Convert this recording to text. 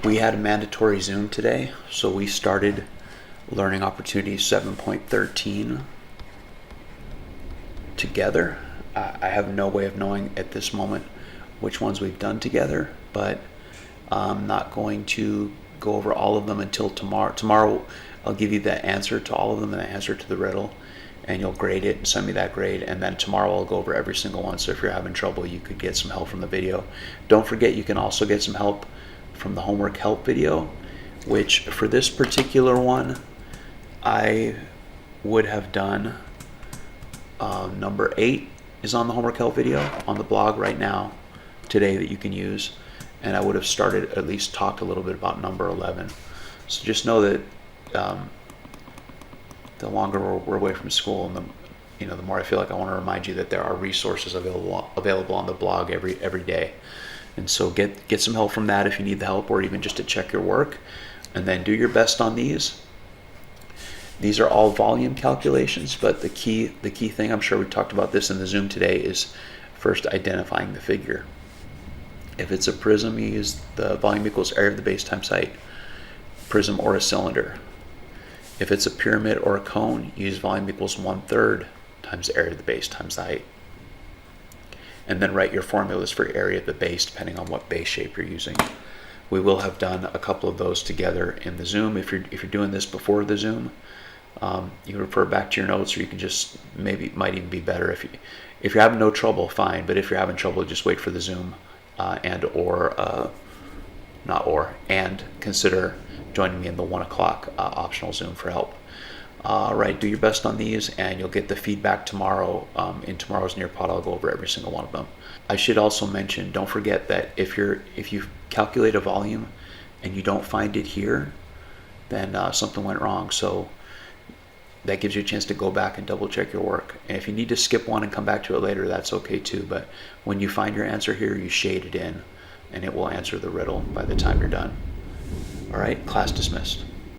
We had a mandatory Zoom today, so we started Learning Opportunities 7.13 together. I have no way of knowing at this moment which ones we've done together, but I'm not going to go over all of them until tomorrow. Tomorrow I'll give you the answer to all of them and the answer to the riddle, and you'll grade it and send me that grade, and then tomorrow I'll go over every single one. So if you're having trouble, you could get some help from the video. Don't forget, you can also get some help from the homework help video, which for this particular one I would have done number 8 is on the homework help video on the blog right now today that you can use, and I would have started, at least talked a little bit about number 11. So just know that the longer we're away from school, and the more I feel like I want to remind you that there are resources available on the blog every day. And so get some help from that if you need the help, or even just to check your work, and then do your best on these. These are all volume calculations, but the key thing, I'm sure we talked about this in the Zoom today, is first identifying the figure. If it's a prism, you use the volume equals area of the base times height, prism or a cylinder. If it's a pyramid or a cone, you use volume equals 1/3 times area of the base times the height. And then write your formulas for area of the base depending on what base shape you're using. We will have done a couple of those together in the Zoom. If you're doing this before the Zoom, you can refer back to your notes, or you can just, maybe it might even be better if you're having no trouble, fine. But if you're having trouble, just wait for the Zoom, and consider joining me in the 1 o'clock optional Zoom for help. Right, do your best on these, and you'll get the feedback tomorrow. In tomorrow's Nearpod, I'll go over every single one of them. I should also mention, don't forget that if you calculate a volume and you don't find it here, then something went wrong. So that gives you a chance to go back and double check your work. And if you need to skip one and come back to it later, that's okay too. But when you find your answer here, you shade it in, and it will answer the riddle by the time you're done. All right, class dismissed.